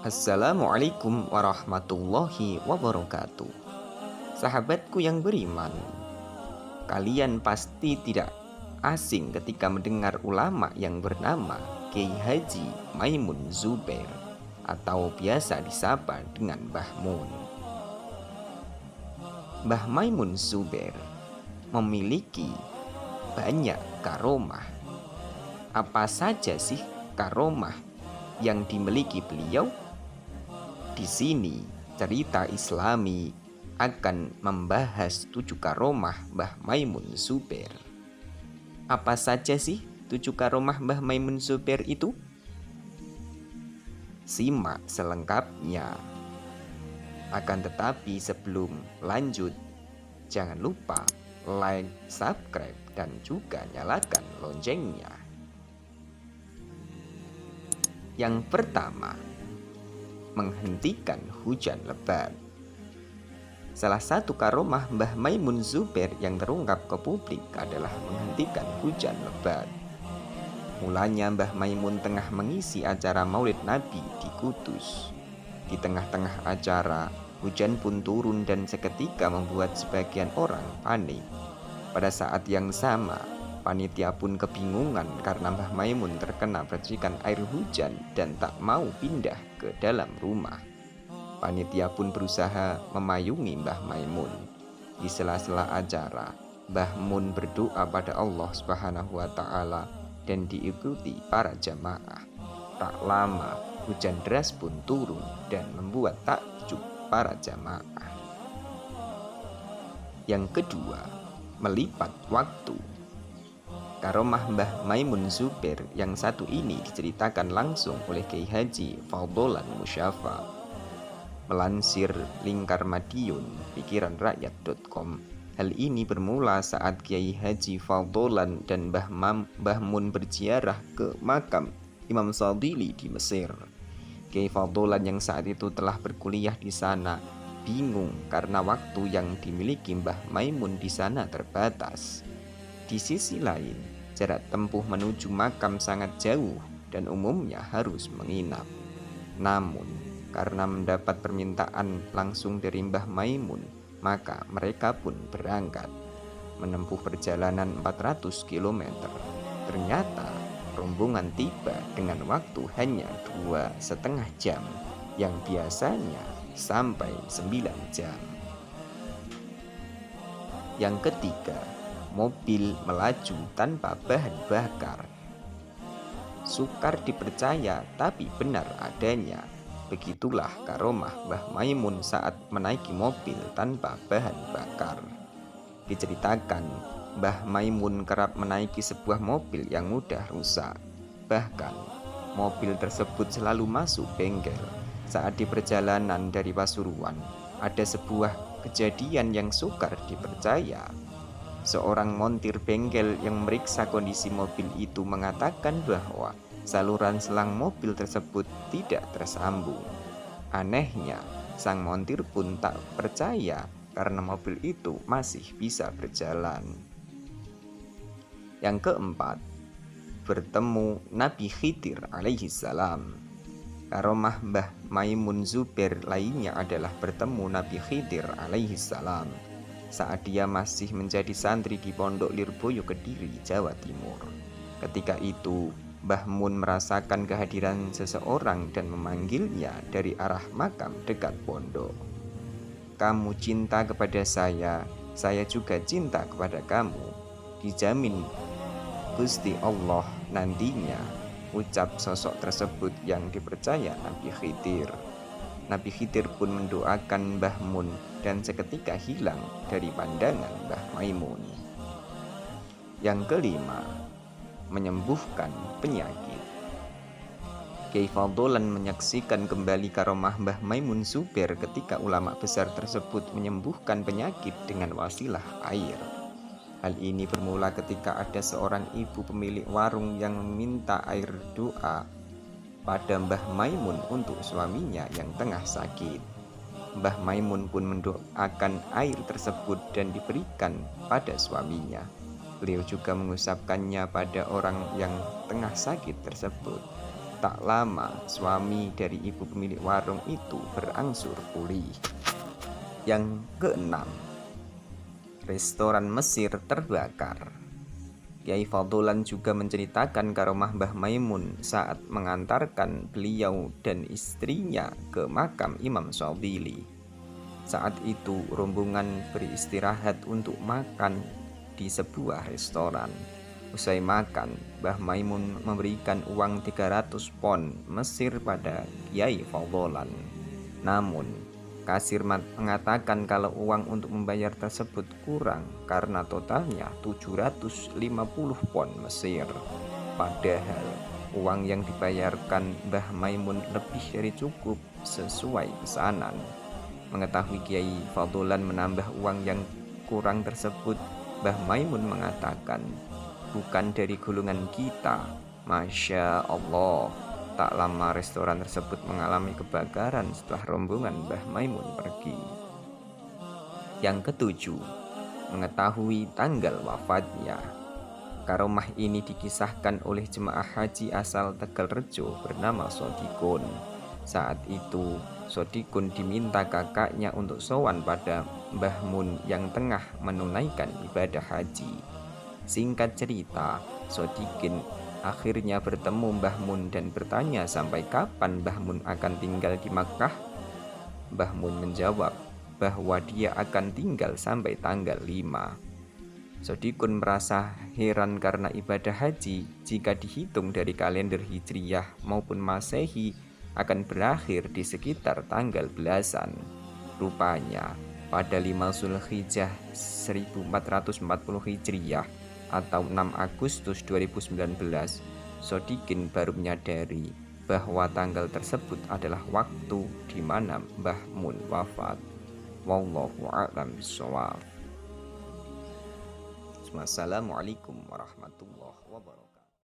Assalamualaikum warahmatullahi wabarakatuh. Sahabatku yang beriman, kalian pasti tidak asing ketika mendengar ulama yang bernama Kiai Haji Maimun Zubair atau biasa disapa dengan Mbah Mun. Mbah Maimun Zubair memiliki banyak karomah. Apa saja sih karomah yang dimiliki beliau? Di sini cerita Islami akan membahas 7 karomah Mbah Maimun Zubair. Apa saja sih 7 karomah Mbah Maimun Zubair itu? Simak selengkapnya. Akan tetapi sebelum lanjut, jangan lupa like, subscribe, dan juga nyalakan loncengnya. Yang pertama, menghentikan hujan lebat. Salah satu karomah Mbah Maimun Zubair yang terungkap ke publik adalah menghentikan hujan lebat. Mulanya Mbah Maimun tengah mengisi acara Maulid Nabi di Kudus. Di tengah-tengah acara, hujan pun turun dan seketika membuat sebagian orang panik. Pada saat yang sama, panitia pun kebingungan karena Mbah Maimun terkena percikan air hujan dan tak mau pindah ke dalam rumah. Panitia pun berusaha memayungi Mbah Maimun. Di sela-sela acara, Mbah Mun berdoa pada Allah Subhanahu wa Ta'ala dan diikuti para jamaah. Tak lama, hujan deras pun turun dan membuat takjub para jamaah. Yang kedua, melipat waktu. Karomah Mbah Maimun Zubair yang satu ini diceritakan langsung oleh Kiai Haji Faudolan Musyafa. Melansir lingkar Madiun pikiranrakyat.com, hal ini bermula saat Kiai Haji Faudolan dan Mbah Mun berziarah ke makam Imam Shadhili di Mesir. Kiai Faudolan yang saat itu telah berkuliah di sana bingung karena waktu yang dimiliki Mbah Maimun di sana terbatas. Di sisi lain, jarak tempuh menuju makam sangat jauh dan umumnya harus menginap. Namun, karena mendapat permintaan langsung dari Mbah Maimun, maka mereka pun berangkat. Menempuh perjalanan 400 km. Ternyata, rombongan tiba dengan waktu hanya 2,5 jam, yang biasanya sampai 9 jam. Yang ketiga, mobil melaju tanpa bahan bakar. Sukar dipercaya tapi benar adanya. Begitulah karomah Mbah Maimun saat menaiki mobil tanpa bahan bakar. Diceritakan, Mbah Maimun kerap menaiki sebuah mobil yang mudah rusak. Bahkan, mobil tersebut selalu masuk bengkel. Saat di perjalanan dari Pasuruan, ada sebuah kejadian yang sukar dipercaya. Seorang montir bengkel yang meriksa kondisi mobil itu mengatakan bahwa saluran selang mobil tersebut tidak tersambung. Anehnya, sang montir pun tak percaya karena mobil itu masih bisa berjalan. Yang keempat, bertemu Nabi Khidir alaihi salam. Karomah Mbah Maimun Zubair lainnya adalah bertemu Nabi Khidir alaihi salam saat dia masih menjadi santri di Pondok Lirboyo Kediri, Jawa Timur. Ketika itu, Mbah Mun merasakan kehadiran seseorang dan memanggilnya dari arah makam dekat pondok. "Kamu cinta kepada saya juga cinta kepada kamu. Dijamin Gusti Allah nantinya," ucap sosok tersebut yang dipercaya Nabi Khidir. Nabi Khidir pun mendoakan Mbah Mun dan seketika hilang dari pandangan Mbah Maimun. Yang kelima, menyembuhkan penyakit. Kiai Faudolan menyaksikan kembali karomah Mbah Maimun Zubair ketika ulama besar tersebut menyembuhkan penyakit dengan wasilah air. Hal ini bermula ketika ada seorang ibu pemilik warung yang meminta air doa pada Mbah Maimun untuk suaminya yang tengah sakit. Mbah Maimun pun mendoakan air tersebut dan diberikan pada suaminya. Beliau juga mengusapkannya pada orang yang tengah sakit tersebut. Tak lama suami dari ibu pemilik warung itu berangsur pulih. Yang keenam, restoran Mesir terbakar. Kiai Fadlan juga menceritakan karomah Mbah Maimun saat mengantarkan beliau dan istrinya ke makam Imam Syadzili. Saat itu rombongan beristirahat untuk makan di sebuah restoran. Usai makan, Mbah Maimun memberikan uang 300 pon Mesir pada Kiai Fadlan. Namun, kasir mengatakan kalau uang untuk membayar tersebut kurang karena totalnya 750 pon Mesir. Padahal uang yang dibayarkan Mbah Maimun lebih dari cukup sesuai pesanan. Mengetahui Kiai Fadlan menambah uang yang kurang tersebut, Mbah Maimun mengatakan, "Bukan dari golongan kita." Masya Allah. Tak lama restoran tersebut mengalami kebakaran setelah rombongan Mbah Maimun pergi. Yang ketujuh, mengetahui tanggal wafatnya. Karomah ini dikisahkan oleh jemaah haji asal Tegalrejo bernama Sodikun. Saat itu, Sodikun diminta kakaknya untuk sowan pada Mbah Mun yang tengah menunaikan ibadah haji. Singkat cerita, Sodikin akhirnya bertemu Mbah Mun dan bertanya sampai kapan Mbah Mun akan tinggal di Makkah. Mbah Mun menjawab bahwa dia akan tinggal sampai tanggal 5. Sodikun merasa heran karena ibadah haji jika dihitung dari kalender Hijriyah maupun Masehi akan berakhir di sekitar tanggal belasan. Rupanya pada 5 Zulhijjah 1440 Hijriyah atau 6 Agustus 2019, Sodikin baru menyadari bahwa tanggal tersebut adalah waktu di mana Mbah Mun wafat. Wallahu a'lam bishawab. Wassalamualaikum warahmatullahi wabarakatuh.